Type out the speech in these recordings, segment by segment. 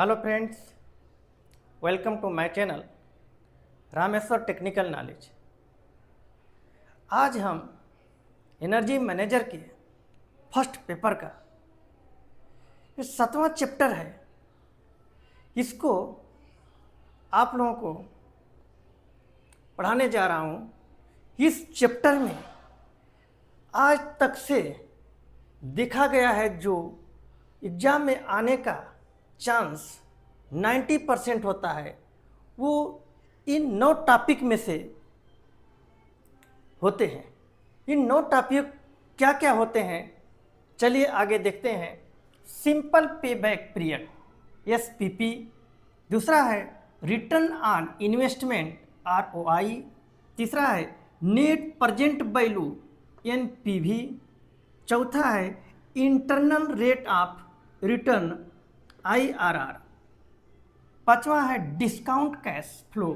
Hello friends, welcome to my channel Rameshwar technical knowledge. आज हम energy manager के first paper का ये 7वां चैप्टर है, इसको आप लोगों को पढ़ाने जा रहा हूँ। इस चैप्टर में आज तक से देखा गया है जो एग्ज़ाम में आने का चांस 90% होता है, वो इन 9 टॉपिक में से होते हैं। इन 9 टॉपिक क्या क्या होते हैं, चलिए आगे देखते हैं। सिंपल पे बैक पीरियड SPP, दूसरा है रिटर्न ऑन इन्वेस्टमेंट ROI, तीसरा है नेट प्रेजेंट वैल्यू NPV, चौथा है internal rate of return IRR, पांचवा है डिस्काउंट कैश फ्लो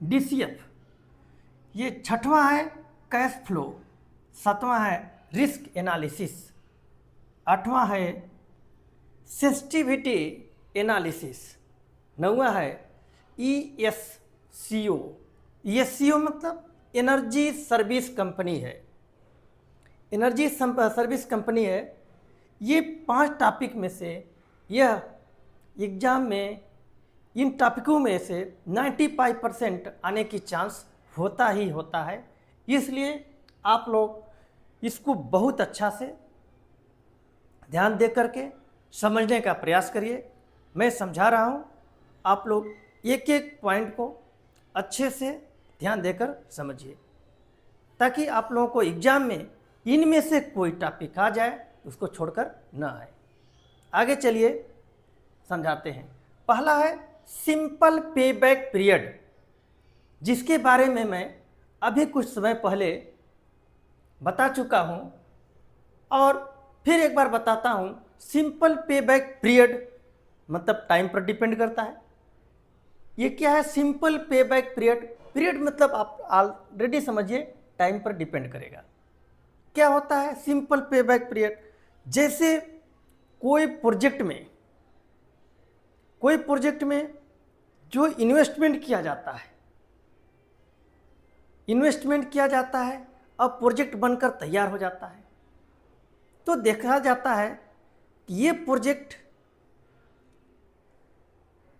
DCF, ये छठवां है कैश फ्लो, सातवां है रिस्क एनालिसिस, आठवां है सेंसिटिविटी एनालिसिस, नौवां है ESCO। ESCO मतलब एनर्जी सर्विस कंपनी है, एनर्जी सर्विस कंपनी है। ये 5 टॉपिक में से यह एग्ज़ाम में इन टॉपिकों में से 95% आने की चांस होता ही होता है, इसलिए आप लोग इसको बहुत अच्छा से ध्यान दे करके समझने का प्रयास करिए। मैं समझा रहा हूँ, आप लोग एक एक पॉइंट को अच्छे से ध्यान देकर समझिए, ताकि आप लोगों को एग्ज़ाम में इनमें से कोई टॉपिक आ जाए उसको छोड़कर ना आए। आगे चलिए समझाते हैं। पहला है सिंपल पे बैक पीरियड, जिसके बारे में मैं अभी कुछ समय पहले बता चुका हूँ और फिर एक बार बताता हूँ। सिंपल पे बैक पीरियड मतलब टाइम पर डिपेंड करता है। ये क्या है सिंपल पे बैक पीरियड? पीरियड मतलब आप ऑलरेडी समझिए, टाइम पर डिपेंड करेगा। क्या होता है सिंपल पे बैक पीरियड? जैसे कोई प्रोजेक्ट में जो इन्वेस्टमेंट किया जाता है, अब प्रोजेक्ट बनकर तैयार हो जाता है, तो देखा जाता है कि ये प्रोजेक्ट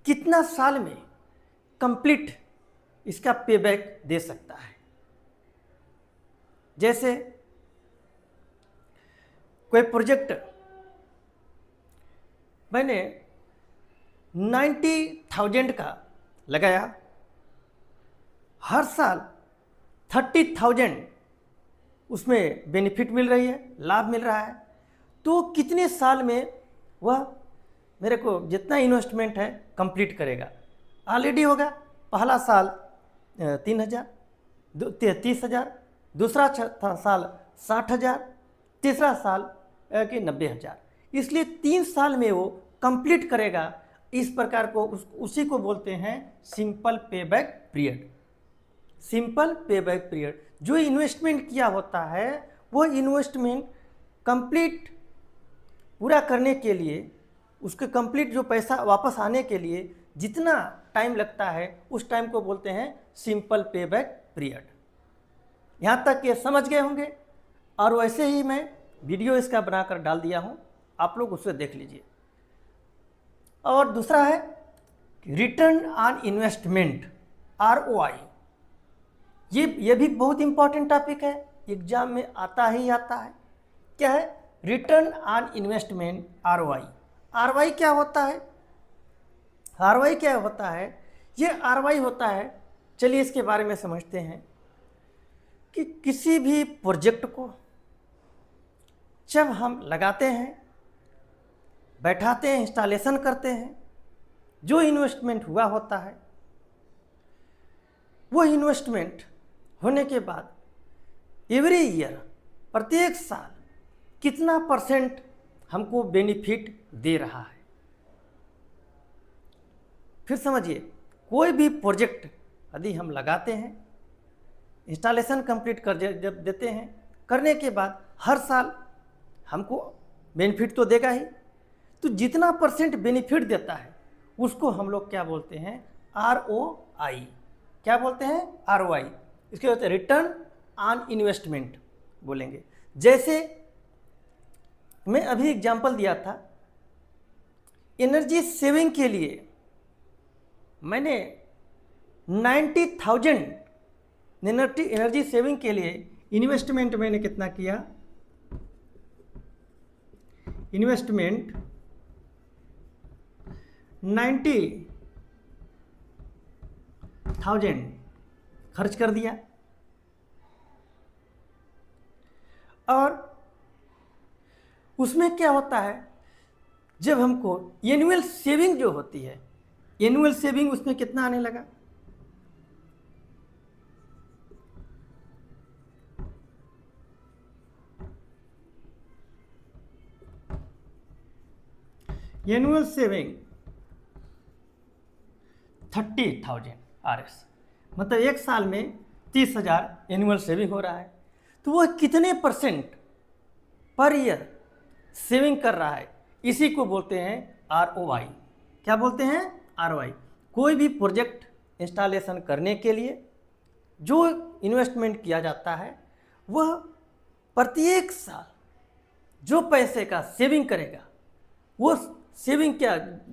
कितना साल में कंप्लीट इसका पेबैक दे सकता है। जैसे कोई प्रोजेक्ट मैंने 90,000 का लगाया, हर साल 30,000 उसमें बेनिफिट मिल रही है, लाभ मिल रहा है, तो कितने साल में वह मेरे को जितना इन्वेस्टमेंट है कंप्लीट करेगा? ऑलरेडी होगा, पहला साल 3,000, 30,000, दूसरा साल 60,000, तीसरा साल कि 90,000, इसलिए 3 साल में वो कंप्लीट करेगा। इस प्रकार को उसी को बोलते हैं सिंपल पे बैक पीरियड। सिंपल पे बैक पीरियड, जो इन्वेस्टमेंट किया होता है वो इन्वेस्टमेंट कंप्लीट पूरा करने के लिए, उसके कंप्लीट जो पैसा वापस आने के लिए जितना टाइम लगता है उस टाइम को बोलते हैं सिंपल पे बैक पीरियड। यहाँ तक ये समझ गए होंगे, और वैसे ही मैं वीडियो इसका बनाकर डाल दिया हूँ, आप लोग उससे देख लीजिए। और दूसरा है रिटर्न ऑन इन्वेस्टमेंट ROI। ये भी बहुत इंपॉर्टेंट टॉपिक है, एग्जाम में आता ही आता है। क्या है return on investment ROI? ROI क्या होता है? ROI क्या होता है? ये ROI होता है, चलिए इसके बारे में समझते हैं कि किसी भी प्रोजेक्ट को जब हम लगाते हैं, बैठाते हैं, इंस्टॉलेशन करते हैं, जो इन्वेस्टमेंट हुआ होता है, वो इन्वेस्टमेंट होने के बाद एवरी ईयर, प्रत्येक साल कितना % हमको बेनिफिट दे रहा है। फिर समझिए, कोई भी प्रोजेक्ट यदि हम लगाते हैं, इंस्टॉलेशन कंप्लीट कर जब देते हैं, करने के बाद हर साल हमको बेनिफिट तो देगा ही, तो जितना % बेनिफिट देता है उसको हम लोग क्या बोलते हैं, ROI। क्या बोलते हैं, ROI। इसके होते हैं रिटर्न ऑन इन्वेस्टमेंट बोलेंगे। जैसे मैं अभी एग्जांपल दिया था, एनर्जी सेविंग के लिए मैंने 90,000 एनर्जी सेविंग के लिए इन्वेस्टमेंट मैंने कितना किया, इन्वेस्टमेंट 90,000 खर्च कर दिया। और उसमें क्या होता है, जब हमको एनुअल सेविंग जो होती है, एनुअल सेविंग उसमें कितना आने लगा, एनुअल सेविंग 30,000 RS, मतलब एक साल में 30,000 एनुअल सेविंग हो रहा है। तो वह कितने % पर ईयर सेविंग कर रहा है, इसी को बोलते हैं ROI। क्या बोलते हैं, ROI। कोई भी प्रोजेक्ट इंस्टॉलेशन करने के लिए जो इन्वेस्टमेंट किया जाता है, वह प्रत्येक साल जो पैसे का सेविंग करेगा, वो सेविंग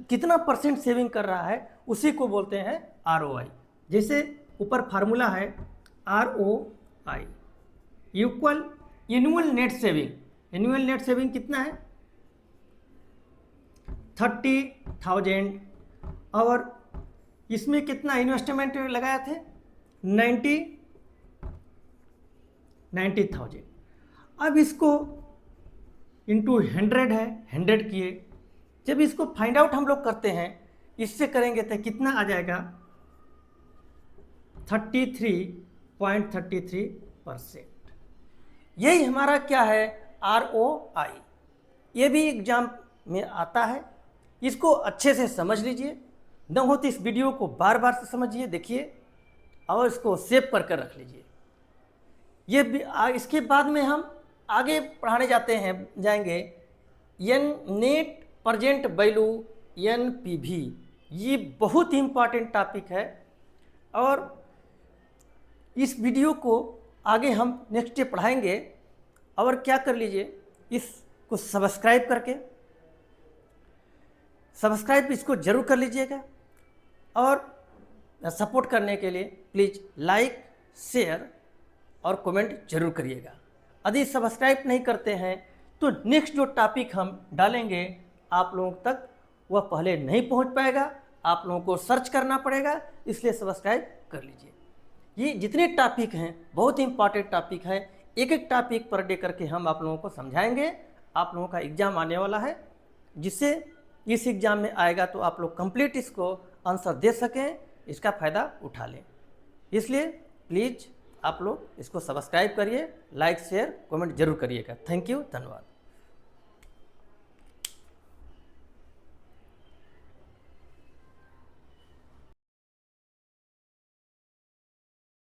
कितना % सेविंग कर रहा है, उसी को बोलते हैं ROI। जैसे ऊपर फार्मूला है, ROI equal annual net saving. Annual net saving कितना है, 30,000, और इसमें कितना इन्वेस्टमेंट लगाए थे, 90,000। अब इसको इंटू 100 है, 100 किए। जब इसको फाइंड आउट हम लोग करते हैं, इससे करेंगे तो कितना आ जाएगा, 33.33%। यही हमारा क्या है, ROI। ये भी एग्जाम में आता है, इसको अच्छे से समझ लीजिए। न हो तो इस वीडियो को बार बार से समझिए, देखिए, और इसको सेव कर कर रख लीजिए। ये भी इसके बाद में हम आगे पढ़ाने जाएंगे नेट प्रेजेंट वैल्यू, NPV। ये बहुत ही इम्पॉर्टेंट टॉपिक है, और इस वीडियो को आगे हम नेक्स्ट डे पढ़ाएंगे। और क्या कर लीजिए, इसको सब्सक्राइब करके इसको जरूर कर लीजिएगा, और सपोर्ट करने के लिए प्लीज़ लाइक, शेयर और कमेंट जरूर करिएगा। यदि सब्सक्राइब नहीं करते हैं तो नेक्स्ट जो टॉपिक हम डालेंगे आप लोगों तक वह पहले नहीं पहुंच पाएगा, आप लोगों को सर्च करना पड़ेगा, इसलिए सब्सक्राइब कर लीजिए। ये जितने टॉपिक हैं बहुत ही इंपॉर्टेंट टॉपिक है, एक एक टॉपिक पर डे करके हम आप लोगों को समझाएंगे। आप लोगों का एग्ज़ाम आने वाला है, जिससे इस एग्ज़ाम में आएगा तो आप लोग कंप्लीट इसको आंसर दे सकें, इसका फ़ायदा उठा लें। इसलिए प्लीज़ आप लोग इसको सब्सक्राइब करिए, लाइक शेयर कमेंट जरूर करिएगा। थैंक यू, धन्यवाद।